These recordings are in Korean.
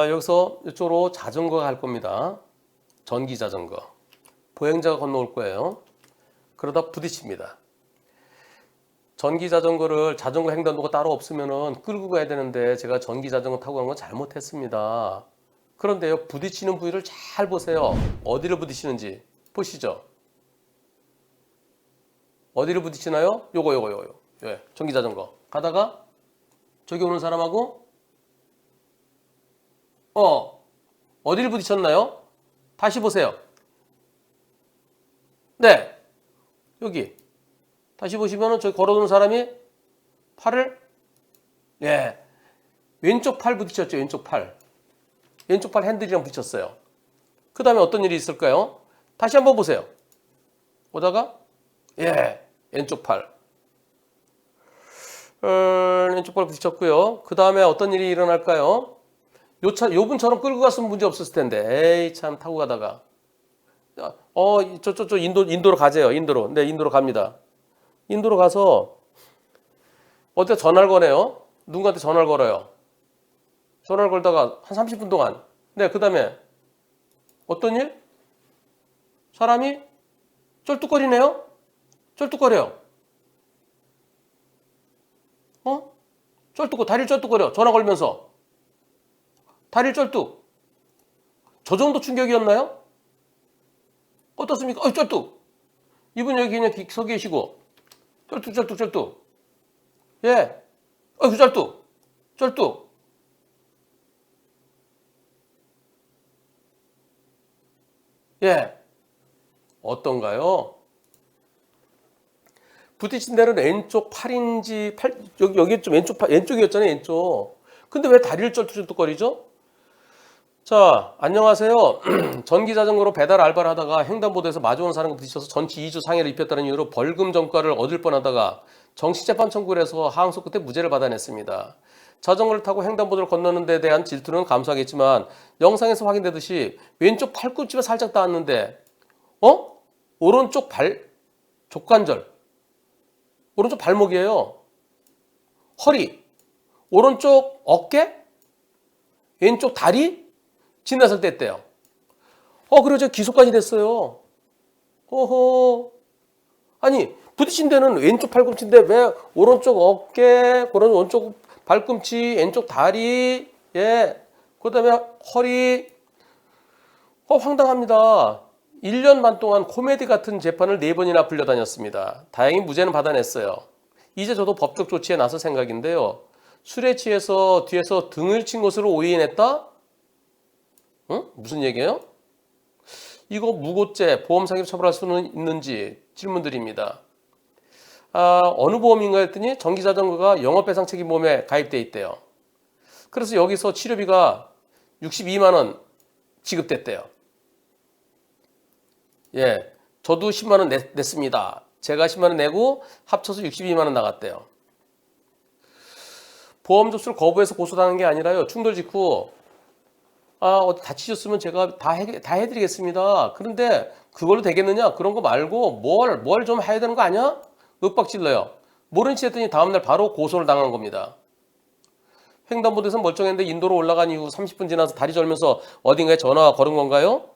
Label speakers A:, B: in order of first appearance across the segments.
A: 여기서 이쪽으로 자전거가 갈 겁니다. 전기 자전거. 보행자가 건너올 거예요. 그러다 부딪힙니다. 전기 자전거를 자전거 횡단도가 따로 없으면 끌고 가야 되는데 제가 전기 자전거 타고 간 건 잘못했습니다. 그런데요, 부딪히는 부위를 잘 보세요. 어디를 부딪히는지 보시죠. 어디를 부딪히나요? 요거. 예, 전기 자전거. 가다가 저기 오는 사람하고 어디를 부딪혔나요? 다시 보세요. 네, 여기. 다시 보시면은 저기 걸어오는 사람이 팔을 왼쪽 팔 부딪혔죠. 왼쪽 팔 핸들이랑 부딪혔어요. 그 다음에 어떤 일이 있을까요? 다시 한번 보세요. 보다가 왼쪽 팔 왼쪽 팔 부딪혔고요. 그 다음에 어떤 일이 일어날까요? 요 분처럼 끌고 갔으면 문제 없었을 텐데 에이 참 타고 가다가 저 인도로 가세요. 인도로. 네, 인도로 갑니다. 인도로 가서 어디다 전화를 거네요. 누군가한테 전화를 걸어요. 전화를 걸다가 한 30분 동안. 네, 그 다음에 어떤 일? 사람이 쩔뚝거리네요. 쩔뚝거려요. 다리를 쩔뚝거려. 전화 걸면서. 다리를 쩔뚝. 저 정도 충격이었나요? 어떻습니까? 쩔뚝. 이분 여기 그냥 서 계시고. 쩔뚝. 예. 쩔뚝. 예. 어떤가요? 부딪힌 데는 왼쪽 팔인지 여기 좀 왼쪽이었잖아요. 왼쪽. 근데 왜 다리를 쩔뚝거리죠? 자, 안녕하세요. 전기 자전거로 배달 알바를 하다가 횡단보도에서 마주온 사람과 부딪혀서 전치 2주 상해를 입혔다는 이유로 벌금 전과를 얻을 뻔하다가 정식재판 청구를 해서 하항소 끝에 무죄를 받아냈습니다. 자전거를 타고 횡단보도를 건너는 데 대한 질투는 감수하겠지만 영상에서 확인되듯이 왼쪽 팔꿈치가 살짝 닿았는데 오른쪽 족관절, 오른쪽 발목이에요. 허리, 오른쪽 어깨, 왼쪽 다리 진단서 뗐대요. 그리고 저 기소까지 됐어요. 아니, 부딪힌 데는 왼쪽 팔꿈치인데 왜 오른쪽 어깨, 그런 오른쪽 발꿈치, 왼쪽 다리, 그 다음에 허리. 황당합니다. 1년 반 동안 코미디 같은 재판을 4번이나 불려다녔습니다. 다행히 무죄는 받아냈어요. 이제 저도 법적 조치에 나설 생각인데요. 술에 취해서 뒤에서 등을 친 것으로 오인했다? 무슨 얘기예요? 이거 무고죄, 보험사기로 처벌할 수는 있는지 질문드립니다. 어느 보험인가 했더니 전기자전거가 영업배상 책임보험에 가입돼 있대요. 그래서 여기서 치료비가 62만 원 지급됐대요. 저도 10만 원 냈습니다. 제가 10만 원 내고 합쳐서 62만 원 나갔대요. 보험 접수를 거부해서 고소당한 게 아니라요. 충돌 직후 어디 다치셨으면 제가 다 해드리겠습니다. 그런데 그걸로 되겠느냐? 그런 거 말고 뭘 좀 해야 되는 거 아니야? 윽박질러요. 모른 체 했더니 다음날 바로 고소를 당한 겁니다. 횡단보도에서 멀쩡했는데 인도로 올라간 이후 30분 지나서 다리 절면서 어딘가에 전화가 걸은 건가요?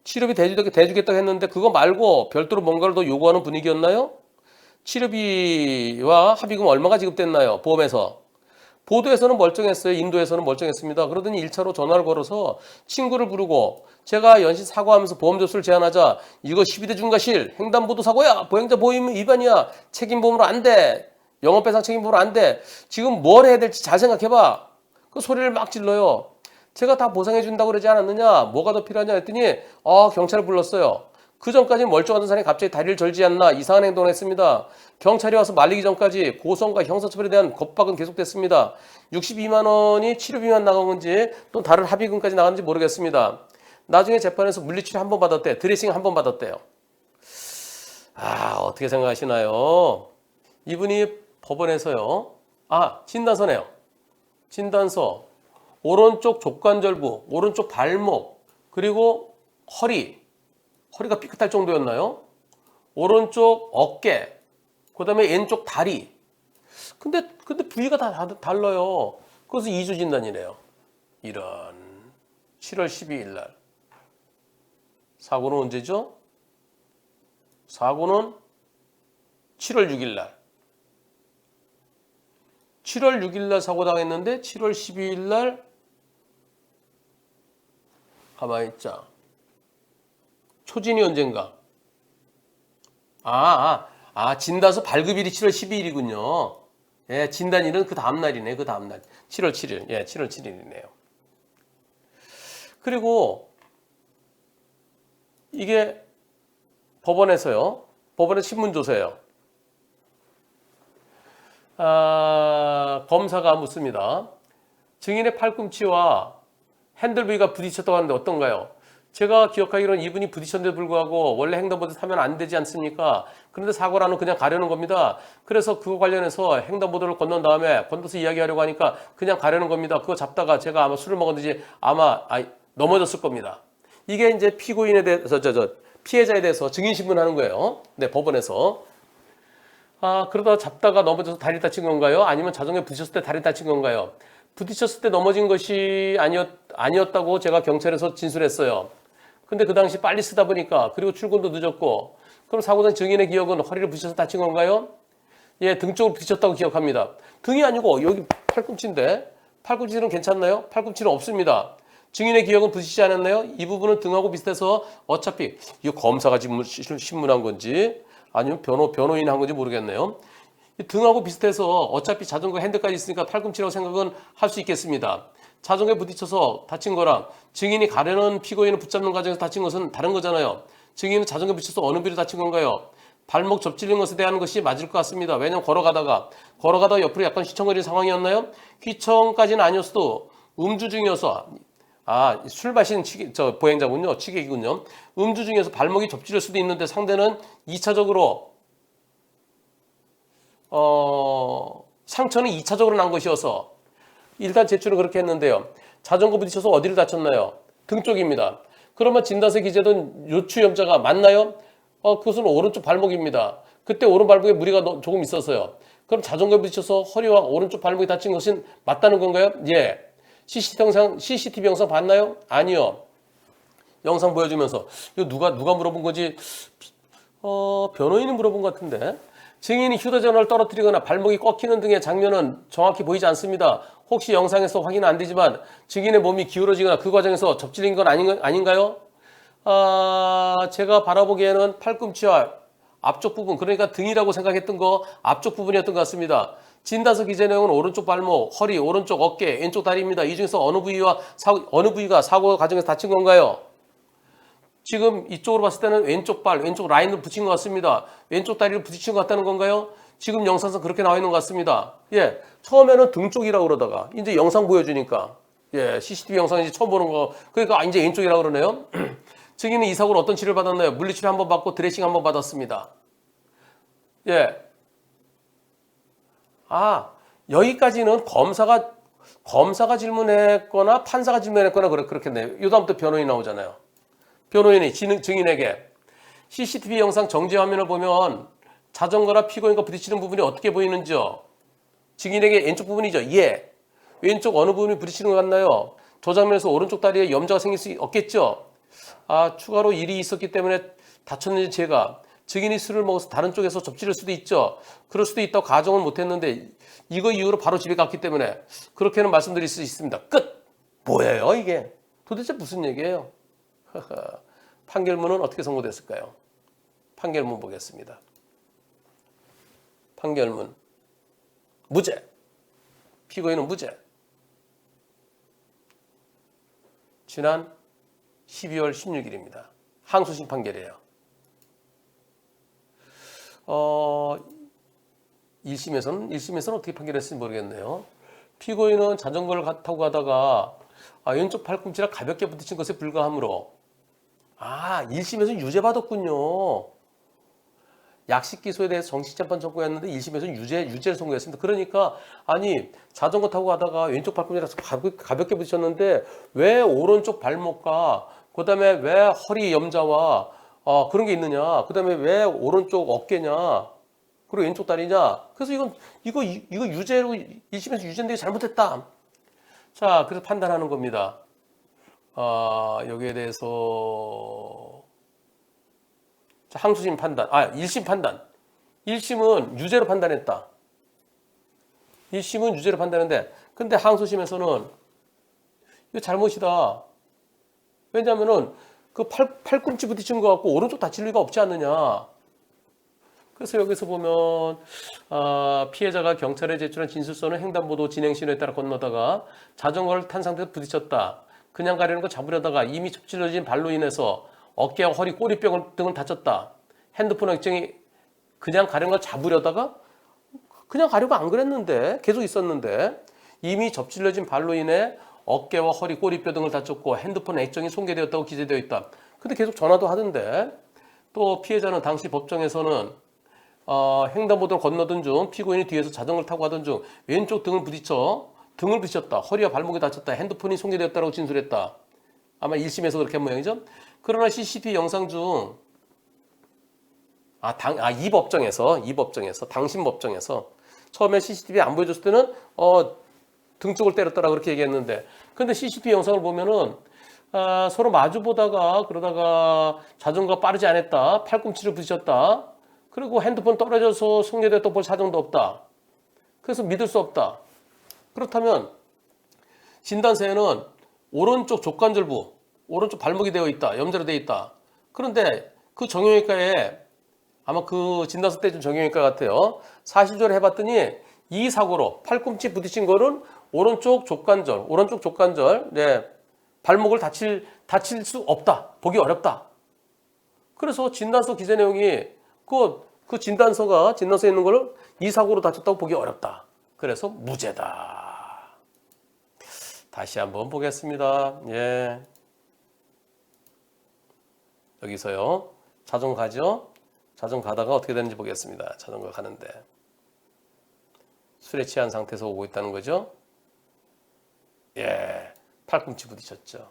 A: 치료비 대주겠다고 했는데 그거 말고 별도로 뭔가를 더 요구하는 분위기였나요? 치료비와 합의금 얼마가 지급됐나요? 보험에서. 보도에서는 멀쩡했어요. 인도에서는 멀쩡했습니다. 그러더니 1차로 전화를 걸어서 친구를 부르고 제가 연신 사과하면서 보험 접수를 제안하자 이거 12대 중과실 횡단보도 사고야. 보행자 보험 위반이야. 책임보험으로 안 돼. 영업배상 책임보험으로 안 돼. 지금 뭘 해야 될지 잘 생각해봐. 그 소리를 막 질러요. 제가 다 보상해 준다고 그러지 않았느냐? 뭐가 더 필요하냐 했더니 경찰을 불렀어요. 그 전까지는 멀쩡하던 사람이 갑자기 다리를 절지 않나 이상한 행동을 했습니다. 경찰이 와서 말리기 전까지 고소과 형사처벌에 대한 겁박은 계속됐습니다. 62만 원이 치료비만 나간 건지 또 다른 합의금까지 나갔는지 모르겠습니다. 나중에 재판에서 물리치료 한 번 받았대. 드레싱 한 번 받았대요. 어떻게 생각하시나요? 이분이 법원에서요. 진단서네요. 진단서. 오른쪽 족관절부, 오른쪽 발목, 그리고 허리가 삐끗할 정도였나요? 오른쪽 어깨, 그 다음에 왼쪽 다리. 근데 부위가 다 달라요. 그래서 2주 진단이래요. 이런 7월 12일 날. 사고는 언제죠? 사고는 7월 6일 날. 7월 6일 날 사고 당했는데 7월 12일 날 가만히 있자. 초진이 언젠가? 진단서 발급일이 7월 12일이군요. 예, 진단일은 그 다음날이네. 그 다음날. 7월 7일. 예, 7월 7일이네요. 그리고 이게 법원에서요. 법원의 신문조서예요. 검사가 묻습니다. 증인의 팔꿈치와 핸들부위가 부딪혔다고 하는데 어떤가요? 제가 기억하기로는 이분이 부딪혔는데도 불구하고 원래 횡단보도 타면 안 되지 않습니까? 그런데 사고라는 그냥 가려는 겁니다. 그래서 그거 관련해서 횡단보도를 건넌 다음에 건너서 이야기하려고 하니까 그냥 가려는 겁니다. 그거 잡다가 제가 아마 술을 먹었는지 아마 넘어졌을 겁니다. 이게 이제 피고인에 대해서 피해자에 대해서 증인 신문하는 거예요. 네, 법원에서. 그러다 잡다가 넘어져서 다리 다친 건가요? 아니면 자전거에 부딪혔을 때 다리 다친 건가요? 부딪혔을 때 넘어진 것이 아니었다고 제가 경찰에서 진술했어요. 근데 그 당시 빨리 쓰다 보니까 그리고 출근도 늦었고 그럼 사고당 증인의 기억은 허리를 부딪혀서 다친 건가요? 예, 등 쪽을 부딪혔다고 기억합니다. 등이 아니고 여기 팔꿈치인데 팔꿈치는 괜찮나요? 팔꿈치는 없습니다. 증인의 기억은 부딪히지 않았나요? 이 부분은 등하고 비슷해서 어차피 이거 검사가 신문한 건지 아니면 변호인이 한 건지 모르겠네요. 등하고 비슷해서 어차피 자전거 핸들까지 있으니까 팔꿈치라고 생각은 할 수 있겠습니다. 자전거에 부딪혀서 다친 거랑 증인이 가려는 피고인을 붙잡는 과정에서 다친 것은 다른 거잖아요. 증인은 자전거에 부딪혀서 어느 부위로 다친 건가요? 발목 접질린 것에 대한 것이 맞을 것 같습니다. 왜냐면 걸어가다가 옆으로 약간 휘청거리는 상황이었나요? 휘청까지는 아니었어도 음주 중이어서 술 마신 보행자군요. 취객이군요. 음주 중이어서 발목이 접질릴 수도 있는데 상대는 2차적으로 상처는 2차적으로 난 것이어서 일단 제출은 그렇게 했는데요. 자전거 부딪혀서 어디를 다쳤나요? 등 쪽입니다. 그러면 진단서 기재된 요추염자가 맞나요? 그것은 오른쪽 발목입니다. 그때 오른 발목에 무리가 조금 있었어요. 그럼 자전거에 부딪혀서 허리와 오른쪽 발목이 다친 것은 맞다는 건가요? 예. CCTV 영상 봤나요? 아니요. 영상 보여주면서 이거 누가 물어본 거지? 변호인이 물어본 것 같은데. 증인이 휴대전화를 떨어뜨리거나 발목이 꺾이는 등의 장면은 정확히 보이지 않습니다. 혹시 영상에서 확인은 안 되지만 증인의 몸이 기울어지거나 그 과정에서 접질린 건 아닌가요? 제가 바라보기에는 팔꿈치와 앞쪽 부분, 그러니까 등이라고 생각했던 거 앞쪽 부분이었던 것 같습니다. 진단서 기재 내용은 오른쪽 발목, 허리, 오른쪽 어깨, 왼쪽 다리입니다. 이 중에서 어느 부위가 사고 과정에서 다친 건가요? 지금 이쪽으로 봤을 때는 왼쪽 라인을 붙인 것 같습니다. 왼쪽 다리를 부딪힌 것 같다는 건가요? 지금 영상에서 그렇게 나와 있는 것 같습니다. 예, 처음에는 등 쪽이라고 그러다가 이제 영상 보여주니까 CCTV 영상 이제 처음 보는 거 그러니까 이제 왼쪽이라고 그러네요. 증인은 이 사고로 어떤 치료를 받았나요? 물리치료 한번 받고 드레싱 한번 받았습니다. 예. 여기까지는 검사가 질문했거나 판사가 질문했거나 그렇겠네요. 이 다음부터 변호인이 나오잖아요. 변호인이 증인에게 CCTV 영상 정지 화면을 보면 자전거나 피고인과 부딪히는 부분이 어떻게 보이는지요? 증인에게 왼쪽 부분이죠. 예. 왼쪽 어느 부분이 부딪히는 것 같나요? 저 장면에서 오른쪽 다리에 염자가 생길 수 없겠죠? 추가로 일이 있었기 때문에 다쳤는지 제가 증인이 술을 먹어서 다른 쪽에서 접질릴 수도 있죠. 그럴 수도 있다고 가정은 못했는데 이거 이후로 바로 집에 갔기 때문에 그렇게는 말씀드릴 수 있습니다. 끝! 뭐예요 이게? 도대체 무슨 얘기예요? 판결문은 어떻게 선고됐을까요? 판결문 보겠습니다. 판결문 무죄. 피고인은 무죄. 지난 12월 16일입니다. 항소심 판결이에요. 1심에서는 어떻게 판결했을지 모르겠네요. 피고인은 자전거를 타고 가다가 왼쪽 팔꿈치랑 가볍게 부딪힌 것에 불과하므로 1심에서는 유죄 받았군요. 약식 기소에 대해서 정식 재판 청구했는데 1심에서는 유죄를 선고했습니다. 그러니까 자전거 타고 가다가 왼쪽 팔꿈치랑 가볍게 부딪혔는데 왜 오른쪽 발목과 그다음에 왜 허리 염자와 그런 게 있느냐? 그다음에 왜 오른쪽 어깨냐? 그리고 왼쪽 다리냐? 그래서 이거 유죄로 1심에서 유죄인데 잘못했다. 자, 그래서 판단하는 겁니다. 여기에 대해서 자, 항소심 판단, 1심 판단. 1심은 유죄로 판단했다. 1심은 유죄로 판단했는데, 근데 항소심에서는 이거 잘못이다. 왜냐면은 그 팔꿈치 부딪힌 거 갖고 오른쪽 다칠 리가 없지 않느냐. 그래서 여기서 보면 피해자가 경찰에 제출한 진술서는 횡단보도 진행 신호에 따라 건너다가 자전거를 탄 상태에서 부딪혔다. 그냥 가려는 거 잡으려다가 이미 접질러진 발로 인해서 어깨와 허리, 꼬리뼈 등을 다쳤다. 핸드폰 액정이 그냥 가려는 걸 잡으려다가 그냥 가려고 안 그랬는데 계속 있었는데 이미 접질러진 발로 인해 어깨와 허리, 꼬리뼈 등을 다쳤고 핸드폰 액정이 손괴되었다고 기재되어 있다. 근데 계속 전화도 하던데 또 피해자는 당시 법정에서는 횡단보도를 건너던 중 피고인이 뒤에서 자전거를 타고 가던 중 왼쪽 등을 부딪혔다. 허리와 발목이 다쳤다. 핸드폰이 손괴되었다고 진술했다. 아마 1심에서 그렇게 한 모양이죠. 그러나 CCTV 영상 중 이 법정에서 당신 법정에서 처음에 CCTV 안 보여줬을 때는 등 쪽을 때렸다라 그렇게 얘기했는데 근데 CCTV 영상을 보면은 서로 마주 보다가 그러다가 자전거가 빠르지 않았다. 팔꿈치를 부딪혔다. 그리고 핸드폰 떨어져서 손괴됐다고 볼 사정도 없다. 그래서 믿을 수 없다. 그렇다면 진단서에는 오른쪽 족관절부, 오른쪽 발목이 되어 있다. 염좌로 되어 있다. 그런데 그 정형외과에 아마 그 진단서 때 좀 정형외과 같아요. 사실조를 해봤더니 이 사고로 팔꿈치 부딪힌 거는 오른쪽 족관절, 네, 발목을 다칠 수 없다. 보기 어렵다. 그래서 진단서 기재 내용이 그 진단서에 있는 걸 이 사고로 다쳤다고 보기 어렵다. 그래서 무죄다. 다시 한번 보겠습니다. 예. 여기서요. 자전거 가죠? 자전거 가다가 어떻게 되는지 보겠습니다. 자전거 가는데. 술에 취한 상태에서 오고 있다는 거죠. 예. 팔꿈치 부딪혔죠.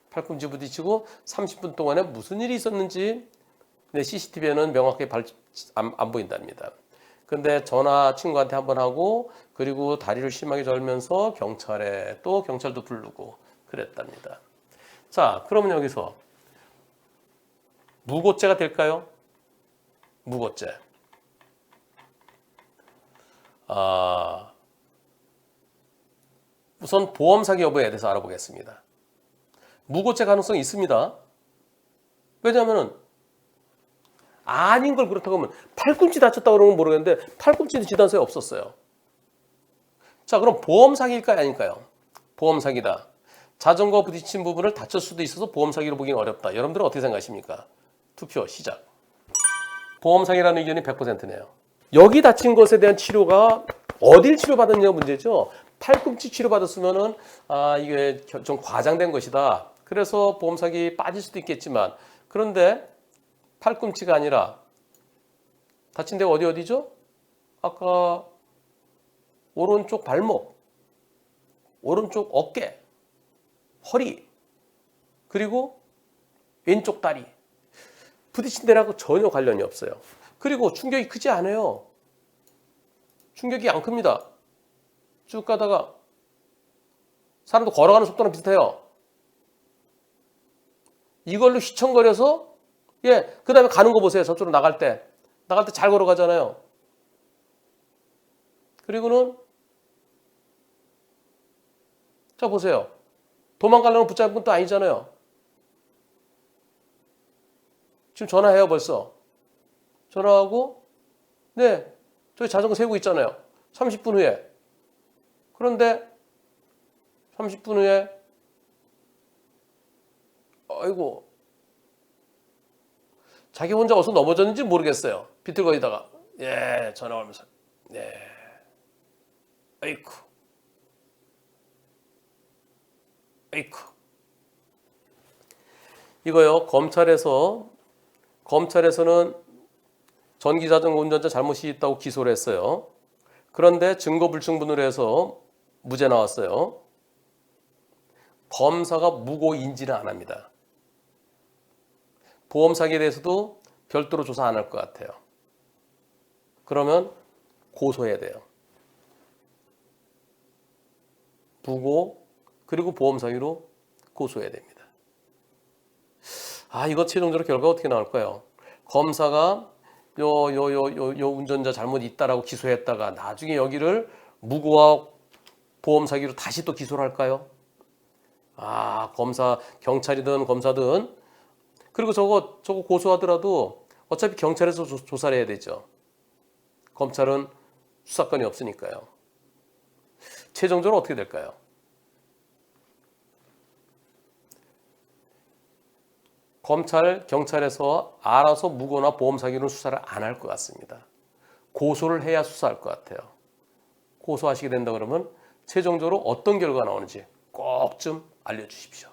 A: 팔꿈치 부딪히고 30분 동안에 무슨 일이 있었는지 CCTV에는 명확하게 안 보인답니다. 근데 전화 친구한테 한번 하고 그리고 다리를 심하게 절면서 경찰도 부르고 그랬답니다. 자, 그러면 여기서 무고죄가 될까요? 무고죄. 우선 보험 사기 여부에 대해서 알아보겠습니다. 무고죄 가능성이 있습니다. 왜냐하면 아닌 걸 그렇다고 하면 팔꿈치 다쳤다고 그러면 모르겠는데 팔꿈치는 진단서에 없었어요. 자, 그럼 보험 사기일까요? 아닐까요? 보험 사기다. 자전거 부딪힌 부분을 다칠 수도 있어서 보험 사기로 보기는 어렵다. 여러분들은 어떻게 생각하십니까? 투표 시작. 보험 사기라는 의견이 100%네요. 여기 다친 것에 대한 치료가 어딜 치료받았냐가 문제죠. 팔꿈치 치료받았으면은 이게 좀 과장된 것이다. 그래서 보험 사기 빠질 수도 있겠지만 그런데 팔꿈치가 아니라 다친 데가 어디죠? 아까 오른쪽 발목, 오른쪽 어깨, 허리, 그리고 왼쪽 다리. 부딪힌 데라고 전혀 관련이 없어요. 그리고 충격이 크지 않아요. 충격이 안 큽니다. 쭉 가다가 사람도 걸어가는 속도랑 비슷해요. 이걸로 휘청거려서 그 다음에 가는 거 보세요. 저쪽으로 나갈 때 잘 걸어가잖아요. 그리고는 자 보세요. 도망가려면 붙잡은 것도 아니잖아요. 지금 전화해요 벌써. 전화하고 네 저희 자전거 세우고 있잖아요. 30분 후에. 그런데 30분 후에 아이고 자기 혼자 어디서 넘어졌는지 모르겠어요. 비틀거리다가 전화 오면서 아이쿠 이거요. 검찰에서는 전기자전거 운전자 잘못이 있다고 기소를 했어요. 그런데 증거 불충분으로 해서 무죄 나왔어요. 검사가 무고 인지는 안 합니다. 보험 사기에 대해서도 별도로 조사 안 할 것 같아요. 그러면 고소해야 돼요. 부고 그리고 보험 사기로 고소해야 됩니다. 이거 최종적으로 결과가 어떻게 나올까요? 검사가 요 운전자 잘못 있다라고 기소했다가 나중에 여기를 무고와 보험 사기로 다시 또 기소를 할까요? 경찰이든 검사든 그리고 저거 고소하더라도 어차피 경찰에서 조사를 해야 되죠. 검찰은 수사권이 없으니까요. 최종적으로 어떻게 될까요? 경찰에서 알아서 무고나 보험 사기로 수사를 안 할 것 같습니다. 고소를 해야 수사할 것 같아요. 고소하시게 된다 그러면 최종적으로 어떤 결과가 나오는지 꼭 좀 알려주십시오.